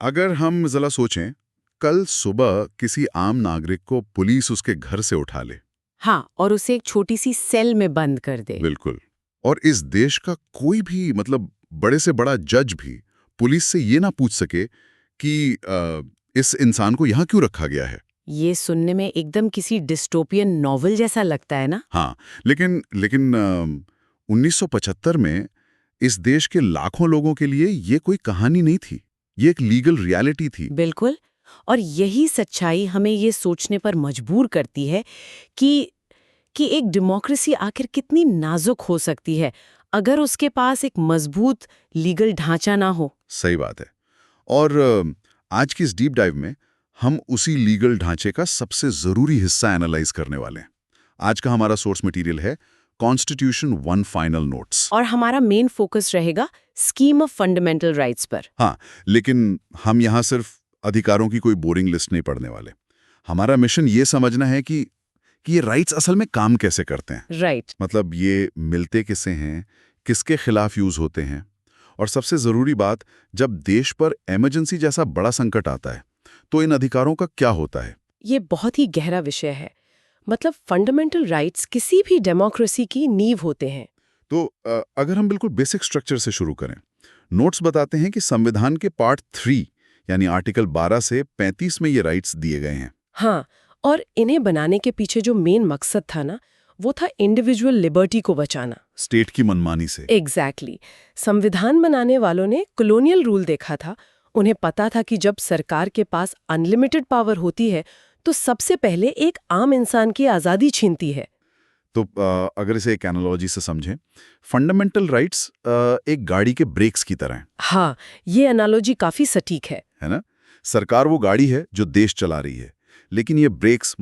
अगर हम जरा सोचें, कल सुबह किसी आम नागरिक को पुलिस उसके घर से उठा ले। हाँ, और उसे एक छोटी सी सेल में बंद कर दे। बिल्कुल। और इस देश का कोई भी बड़े से बड़ा जज भी पुलिस से ये ना पूछ सके कि इस इंसान को यहाँ क्यों रखा गया है। ये सुनने में एकदम किसी डिस्टोपियन नॉवल जैसा लगता है ना। हाँ, लेकिन 1975 में इस देश के लाखों लोगों के लिए ये कोई कहानी नहीं थी, ये एक लीगल रियलिटी थी। बिल्कुल। और यही सच्चाई हमें ये सोचने पर मजबूर करती है कि एक डेमोक्रेसी आखिर कितनी नाजुक हो सकती है अगर उसके पास एक मजबूत लीगल ढांचा ना हो। सही बात है। और आज की इस डीप डाइव में हम उसी लीगल ढांचे का सबसे जरूरी हिस्सा एनालाइज करने वाले हैं। आज का हमारा सोर्स मटेरियल है कॉन्स्टिट्यूशन 1 फाइनल नोट्स। और हमारा मेन फोकस रहेगा स्कीम ऑफ फंडामेंटल राइट्स पर। हाँ, लेकिन हम यहाँ सिर्फ अधिकारों की कोई बोरिंग लिस्ट नहीं पढ़ने वाले। हमारा मिशन ये समझना है कि ये राइट्स असल में काम कैसे करते हैं। राइट। मतलब ये मिलते किससे हैं, किसके खिलाफ यूज होते हैं, और सबसे जरूरी बात, जब देश पर इमरजेंसी जैसा बड़ा संकट आता है तो इन अधिकारों का क्या होता है। ये बहुत ही गहरा विषय है। मतलब फंडामेंटल राइट्स किसी भी डेमोक्रेसी की नींव होते हैं। तो अगर हम बिल्कुल बेसिक स्ट्रक्चर से शुरू करें, नोट्स बताते हैं कि संविधान के पार्ट 3 यानी आर्टिकल 12 से 35 में ये राइट्स दिए गए हैं। हाँ, और इन्हें बनाने के पीछे जो मेन मकसद था ना, वो था इंडिविजुअल लिबर्टी को बचाना, स्टेट की मनमानी से। एग्जैक्टली। संविधान बनाने वालों ने कॉलोनियल रूल देखा था। उन्हें पता था कि जब सरकार के पास अनलिमिटेड पावर होती है तो सबसे पहले एक आम इंसान की आज़ादी छीनती है। तो अगर इसे एक एनालॉजी से समझें, फंडामेंटल राइट्स एक गाड़ी के ब्रेक्स की तरह हैं। हाँ, ये एनालॉजी काफी सटीक है ना? सरकार वो गाड़ी है जो देश चला रही है, लेकिन ये ब्रेक्स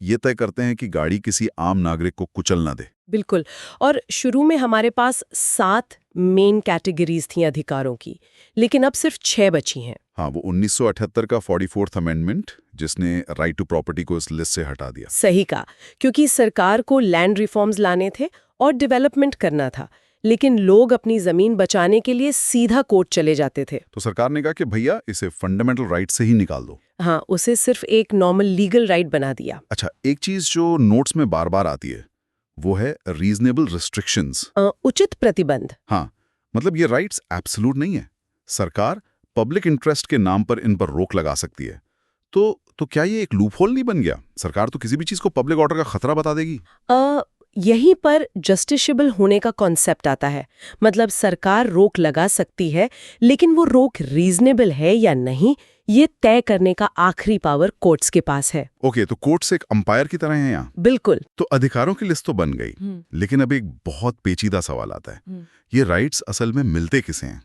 ये तय करते हैं कि गाड़ी किसी आम नागरिक को कुचल ना दे। बिल्कुल। और शुरू में हमारे पास 7 मेन कैटेगरीज थी अधिकारों की, लेकिन अब सिर्फ 6 बची हैं। हाँ, वो 1978 का 44th अमेंडमेंट जिसने राइट टू प्रॉपर्टी को इस लिस्ट से हटा दिया। सही कहा, क्योंकि सरकार को लैंड रिफॉर्म्स लाने थे और डेवलपमेंट करना था, लेकिन लोग अपनी जमीन बचाने के लिए सीधा कोर्ट चले जाते थे। तो सरकार ने कहा कि भैया इसे फंडामेंटल राइट से ही निकाल दो। हाँ, उसे सिर्फ एक नॉर्मल लीगल राइट बना दिया। अच्छा, एक चीज जो नोट्स में बार बार आती है वो है रीजनेबल रिस्ट्रिक्शंस, उचित प्रतिबंध। हाँ, ये राइट्स एब्सोल्यूट नहीं है। सरकार पब्लिक इंटरेस्ट के नाम पर इन पर रोक लगा सकती है। तो क्या ये एक लूपहोल नहीं बन गया? सरकार तो किसी भी चीज को पब्लिक ऑर्डर का खतरा बता देगी। यहीं पर जस्टिसेबल होने का कॉन्सेप्ट आता है। मतलब सरकार रोक लगा सकती है, लेकिन वो रोक रीजनेबल है या नहीं, ये तय करने का आखिरी पावर कोर्ट्स के पास है। ओके, तो कोर्ट्स एक अंपायर की तरह हैं यहाँ। बिल्कुल। तो अधिकारों की लिस्ट तो बन गई, लेकिन अब एक बहुत पेचीदा सवाल आता है, ये राइट्स असल में मिलते किसे हैं?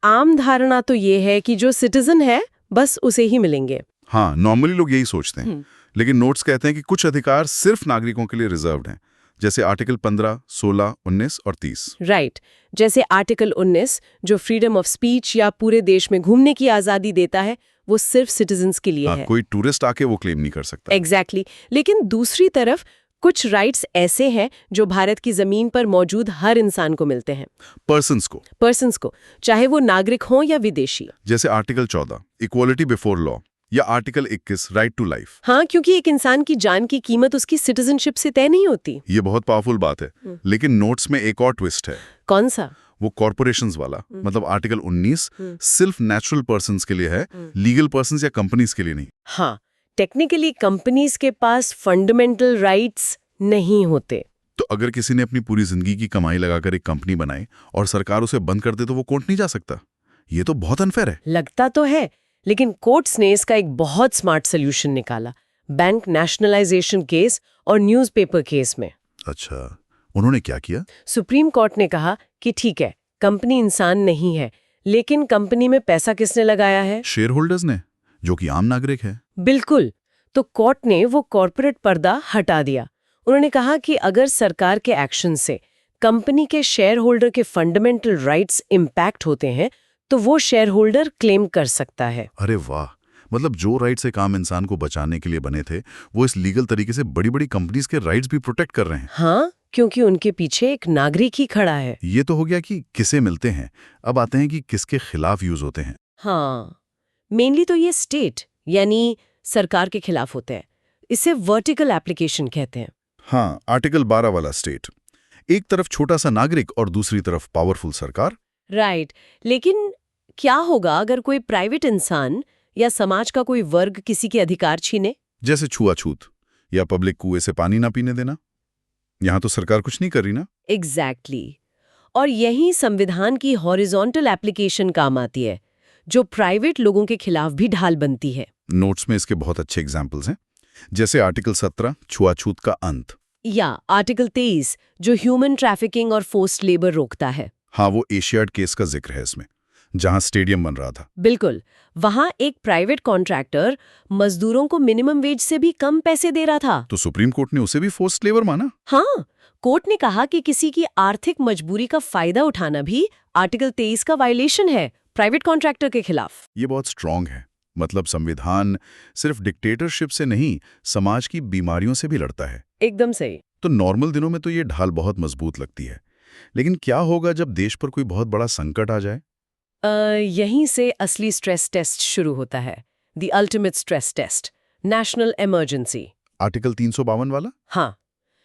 आम धारणा तो ये है कि जो सिटीजन है बस उसे ही मिलेंगे। हाँ, नॉर्मली लोग यही सोचते हैं, लेकिन नोट्स कहते हैं कि कुछ अधिकार सिर्फ नागरिकों के लिए रिजर्व्ड हैं, जैसे आर्टिकल 15, 16, 19 और 30। राइट। जैसे आर्टिकल 19 जो फ्रीडम ऑफ स्पीच या पूरे देश में घूमने की आजादी देता है, वो सिर्फ सिटीजन्स के लिए है। कोई टूरिस्ट आके वो क्लेम नहीं कर सकता। एग्जैक्टली। लेकिन दूसरी तरफ कुछ राइट्स ऐसे हैं जो भारत की जमीन पर मौजूद हर इंसान को मिलते हैं। पर्सन्स को, चाहे वो नागरिक हों या विदेशी। जैसे आर्टिकल 14 इक्वालिटी बिफोर लॉ, या आर्टिकल 21 राइट टू लाइफ। हाँ, क्योंकि एक इंसान की जान की कीमत उसकी सिटीजनशिप से तय नहीं होती। ये बहुत पावरफुल बात है। लेकिन नोट्स में एक और ट्विस्ट है। कौन सा? वो कॉर्पोरेशंस वाला। आर्टिकल 19 सिर्फ नेचुरल पर्सन्स के लिए है, लीगल पर्सन्स या कंपनीज के लिए नहीं। हाँ, टेक्निकली कंपनीज के पास फंडामेंटल राइट्स नहीं होते। तो अगर किसी ने अपनी पूरी जिंदगी की कमाई लगाकर एक कंपनी बनाई और सरकार उसे बंद कर दे तो वो कोर्ट नहीं जा सकता। ये तो बहुत अनफेयर है। लगता तो है, लेकिन कोर्ट्स ने इसका एक बहुत स्मार्ट सोल्यूशन निकाला, बैंक नेशनलाइजेशन केस और न्यूज़पेपर केस में। अच्छा, उन्होंने क्या किया? सुप्रीम कोर्ट ने कहा कि ठीक है, कंपनी इंसान नहीं है, लेकिन कंपनी में पैसा किसने लगाया है? शेयर होल्डर्स ने, जो कि आम नागरिक है। बिल्कुल। तो कोर्ट ने वो कॉर्पोरेट पर्दा हटा दिया। उन्होंने कहा कि अगर सरकार के एक्शन से कंपनी के शेयर होल्डर के फंडामेंटल राइट्स इम्पैक्ट होते हैं तो वो शेयर होल्डर क्लेम कर सकता है। अरे वाह, जो राइट्स एक आम इंसान को बचाने के लिए बने थे, वो इस लीगल तरीके से बड़ी बड़ी कंपनीज के राइट्स भी प्रोटेक्ट कर रहे हैं। हाँ, क्योंकि उनके पीछे एक नागरिक ही खड़ा है। ये तो हो गया कि किसे मिलते हैं। अब आते हैं कि किसके खिलाफ यूज होते हैं। हाँ, मेनली तो ये स्टेट यानी सरकार के खिलाफ होते हैं। इसे वर्टिकल एप्लीकेशन कहते हैं। हाँ, आर्टिकल 12 वाला स्टेट। एक तरफ छोटा सा नागरिक और दूसरी तरफ पावरफुल सरकार। राइट, लेकिन क्या होगा अगर कोई प्राइवेट इंसान या समाज का कोई वर्ग किसी के अधिकार छीने? जैसे छुआछूत या पब्लिक कुएं से पानी ना पीने देना। यहाँ तो सरकार कुछ नहीं कर रही ना। एग्जैक्टली। और यही संविधान की हॉरिजॉन्टल एप्लीकेशन काम आती है, जो प्राइवेट लोगों के खिलाफ भी ढाल बनती है। नोट्स में इसके बहुत अच्छे एग्जाम्पल्स हैं, जैसे आर्टिकल 17 छुआछूत का अंत, या आर्टिकल 23 जो ह्यूमन ट्रैफिकिंग और फोर्स्ड लेबर रोकता है। हाँ वो एशियाड केस का जिक्र है इसमें, जहां स्टेडियम बन रहा था। बिल्कुल, वहां एक प्राइवेट कॉन्ट्रैक्टर मजदूरों को मिनिमम वेज से भी कम पैसे दे रहा था। तो सुप्रीम कोर्ट ने उसे भी फोर्स्ड लेबर माना। हाँ, कोर्ट ने कहा कि किसी की आर्थिक मजबूरी का फायदा उठाना भी आर्टिकल 23 का वायलेशन है प्राइवेट कॉन्ट्रैक्टर के खिलाफ। ये बहुत स्ट्रांग है। मतलब संविधान सिर्फ डिक्टेटरशिप से नहीं, समाज की बीमारियों से भी लड़ता है। एकदम सही। तो नॉर्मल दिनों में तो ये ढाल बहुत मजबूत लगती है, लेकिन क्या होगा जब देश पर कोई बहुत बड़ा संकट आ जाए? यहीं से असली स्ट्रेस टेस्ट शुरू होता है। The ultimate stress test, national emergency. Article 352 वाला? हाँ,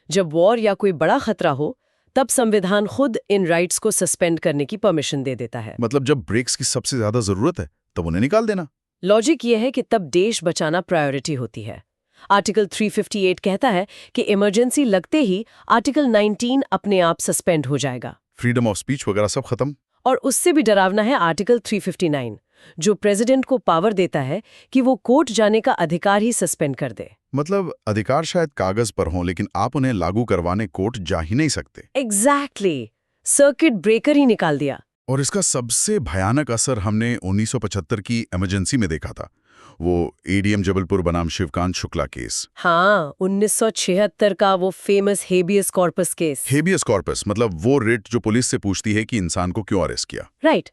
जब वॉर या कोई बड़ा खतरा हो, तब संविधान खुद इन राइट्स को सस्पेंड करने की परमिशन दे देता है। मतलब जब ब्रेक्स की सबसे ज्यादा जरूरत है तब उन्हें निकाल देना। लॉजिक ये है कि तब देश बचाना प्रायोरिटी होती है। आर्टिकल 358 कहता है कि इमरजेंसी लगते ही आर्टिकल 19 अपने आप सस्पेंड हो जाएगा। फ्रीडम ऑफ स्पीच वगैरह सब खत्म। और उससे भी डरावना है आर्टिकल 359, जो प्रेसिडेंट को पावर देता है कि वो कोर्ट जाने का अधिकार ही सस्पेंड कर दे। मतलब अधिकार शायद कागज पर हों, लेकिन आप उन्हें लागू करवाने कोर्ट जा ही नहीं सकते। एग्जैक्टली, सर्किट ब्रेकर ही निकाल दिया। और इसका सबसे भयानक असर हमने 1975 की इमरजेंसी में देखा था, वो एडीएम जबलपुर बनाम शिवकांत शुक्ला केस। हाँ, 1976 का वो famous habeas corpus case. Habeas corpus मतलब वो रिट जो पुलिस से पूछती है कि इंसान को क्यों अरेस्ट किया। राइट।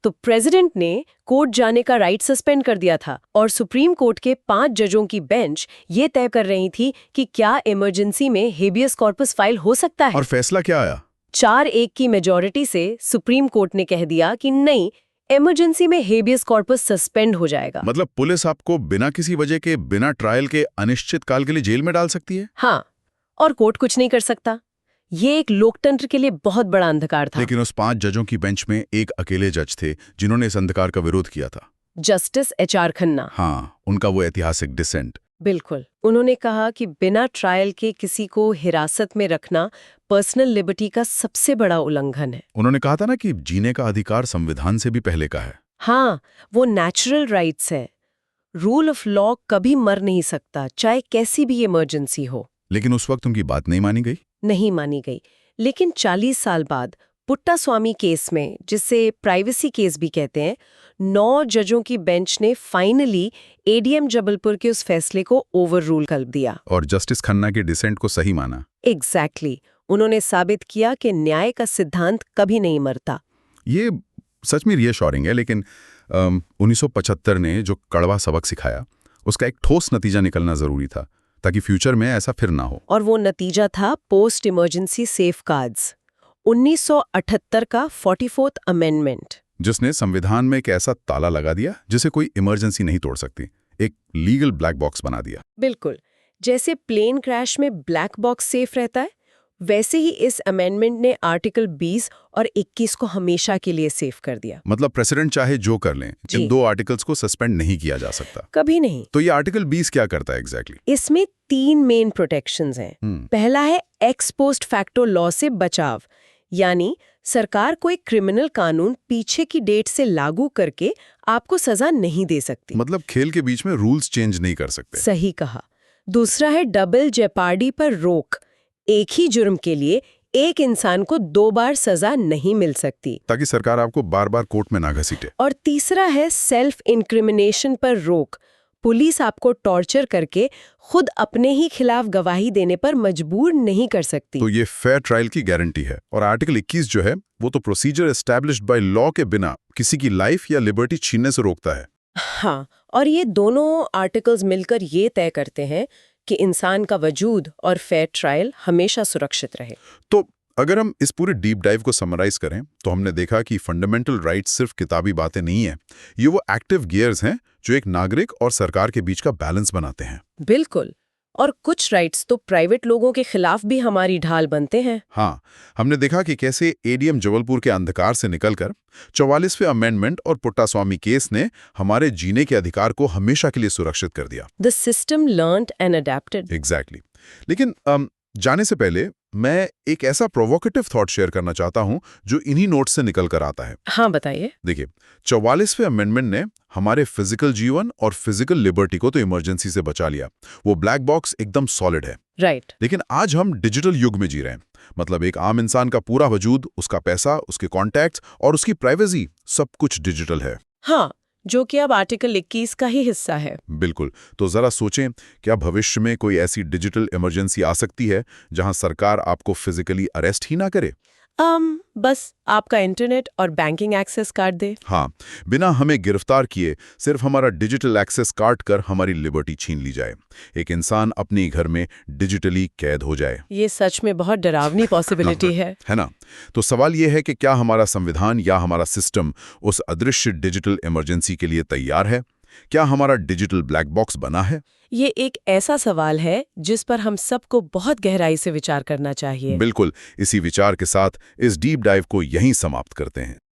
तो प्रेसिडेंट ने कोर्ट जाने का राइट सस्पेंड कर दिया था और सुप्रीम कोर्ट के 5 जजों की बेंच ये तय कर रही थी कि क्या इमरजेंसी में हेबियस कॉर्पस फाइल हो सकता है। और फैसला क्या आया? 4-1 की मेजॉरिटी से सुप्रीम कोर्ट ने कह दिया कि नहीं, इमरजेंसी में हेबियस कॉर्पस सस्पेंड हो जाएगा। मतलब पुलिस आपको बिना किसी वजह के, बिना ट्रायल के अनिश्चित काल के लिए जेल में डाल सकती है? हाँ, और कोर्ट कुछ नहीं कर सकता। ये एक लोकतंत्र के लिए बहुत बड़ा अंधकार था। लेकिन उस 5 जजों की बेंच में एक अकेले जज थे जिन्होंने इस अंधकार का विरोध किया था। Justice HR Khanna. हाँ, उनका वो ऐतिहासिक डिसेंट। बिल्कुल, उन्होंने कहा कि बिना ट्रायल के किसी को हिरासत में रखना पर्सनल लिबर्टी का सबसे बड़ा उल्लंघन है। उन्होंने कहा था ना कि जीने का अधिकार संविधान से भी पहले का है। हाँ, वो नेचुरल राइट्स है। रूल ऑफ लॉ कभी मर नहीं सकता, चाहे कैसी भी इमरजेंसी हो। लेकिन उस वक्त उनकी बात नहीं मानी गई। नहीं मानी गई। लेकिन 40 साल बाद पुट्टास्वामी केस में, जिसे प्राइवेसी केस भी कहते हैं, 9 जजों की बेंच ने फाइनली एडीएम जबलपुर के उस फैसले को ओवररूल कर दिया। और जस्टिस खन्ना के डिसेंट को सही माना। एग्जैक्टली, उन्होंने साबित किया कि न्याय का सिद्धांत कभी नहीं मरता। ये सच में रियशोरिंग है, लेकिन 1975 ने जो कड़वा सबक सिखाया, उसका एक ठोस नतीजा निकलना जरूरी था ताकि फ्यूचर में ऐसा फिर ना हो। और वो नतीजा था पोस्ट इमरजेंसी सेफगार्ड्स, 1978 का 44th अमेंडमेंट, जिसने संविधान में एक ऐसा ताला लगा दिया जिसे कोई इमरजेंसी नहीं तोड़ सकती। एक लीगल ब्लैक बॉक्स बना दिया। बिल्कुल, जैसे प्लेन क्रैश में ब्लैक बॉक्स सेफ रहता है, वैसे ही इस अमेंडमेंट ने आर्टिकल 20 और 21 को हमेशा के लिए सेफ कर दिया। मतलब प्रेसिडेंट चाहे जो कर लें, जी। इन 2 आर्टिकल्स को सस्पेंड नहीं किया जा सकता। कभी नहीं। तो ये आर्टिकल 20 क्या करता है एग्जैक्टली? इसमें 3 मेन प्रोटेक्शंस हैं। पहला है एक्स पोस्ट फैक्टो लॉ से बचाव, यानी सरकार कोई क्रिमिनल कानून पीछे की डेट से लागू करके आपको सजा नहीं दे सकती। मतलब खेल के बीच में रूल्स चेंज नहीं कर सकते। सही कहा। दूसरा है डबल जेपार्डी पर रोक, एक ही जुर्म के लिए एक इंसान को 2 बार सजा नहीं मिल सकती, ताकि सरकार आपको बार बार कोर्ट में ना घसीटे। और तीसरा है सेल्फ इंक्रिमिनेशन पर रोक, पुलिस आपको टॉर्चर करके खुद अपने ही खिलाफ गवाही देने पर मजबूर नहीं कर सकती। तो ये फेयर ट्रायल की गारंटी है। और आर्टिकल 21 जो है वो तो प्रोसीजर एस्टैब्लिश्ड बाय लॉ के बिना किसी की लाइफ या लिबर्टी छीनने से रोकता है। हाँ, और ये दोनों आर्टिकल्स मिलकर ये तय करते हैं कि इंसान का वजूद और फेयर ट्रायल हमेशा सुरक्षित रहे। तो अगर हम इस पूरे डीप डाइव को समराइज करें तो हमने देखा कि फंडामेंटल राइट्स सिर्फ किताबी बातें नहीं हैं, ये वो एक्टिव गियर्स हैं जो एक नागरिक और सरकार के बीच का बैलेंस बनाते हैं। बिल्कुल। और कुछ राइट्स तो प्राइवेट लोगों के खिलाफ भी हमारी ढाल बनते हैं। हाँ, हमने देखा कि कैसे एडीएम जबलपुर के अंधकार से निकलकर 44वें अमेंडमेंट और पुट्टास्वामी केस ने हमारे जीने के अधिकार को हमेशा के लिए सुरक्षित कर दिया। The system learned and adapted. Exactly. लेकिन जाने से पहले मैं एक ऐसा प्रोवोकेटिव थॉट शेयर करना चाहता हूं जो इन्हीं नोट्स से निकल कर आता है। हाँ, बताइए। देखिए, 44वें अमेंडमेंट ने हमारे फिजिकल जीवन और फिजिकल लिबर्टी को तो इमरजेंसी से बचा लिया। वो ब्लैक बॉक्स एकदम सॉलिड है। राइट। लेकिन आज हम डिजिटल युग में जी रहे हैं। मतलब एक आम इंसान का पूरा वजूद, उसका पैसा, उसके कॉन्टैक्ट्स और उसकी प्राइवेसी सब कुछ डिजिटल है। हाँ, जो कि अब आर्टिकल 21 का ही हिस्सा है। बिल्कुल। तो जरा सोचें, क्या भविष्य में कोई ऐसी डिजिटल इमरजेंसी आ सकती है जहां सरकार आपको फिजिकली अरेस्ट ही ना करे? बस आपका इंटरनेट और बैंकिंग एक्सेस काट दे। हाँ, बिना हमें गिरफ्तार किए सिर्फ हमारा डिजिटल एक्सेस काट कर हमारी लिबर्टी छीन ली जाए। एक इंसान अपने घर में डिजिटली कैद हो जाए। ये सच में बहुत डरावनी पॉसिबिलिटी है ना? तो सवाल ये है कि क्या हमारा संविधान या हमारा सिस्टम उस अदृश्य डिजिटल इमरजेंसी के लिए तैयार है? क्या हमारा डिजिटल ब्लैक बॉक्स बना है? ये एक ऐसा सवाल है जिस पर हम सबको बहुत गहराई से विचार करना चाहिए। बिल्कुल। इसी विचार के साथ इस डीप डाइव को यहीं समाप्त करते हैं।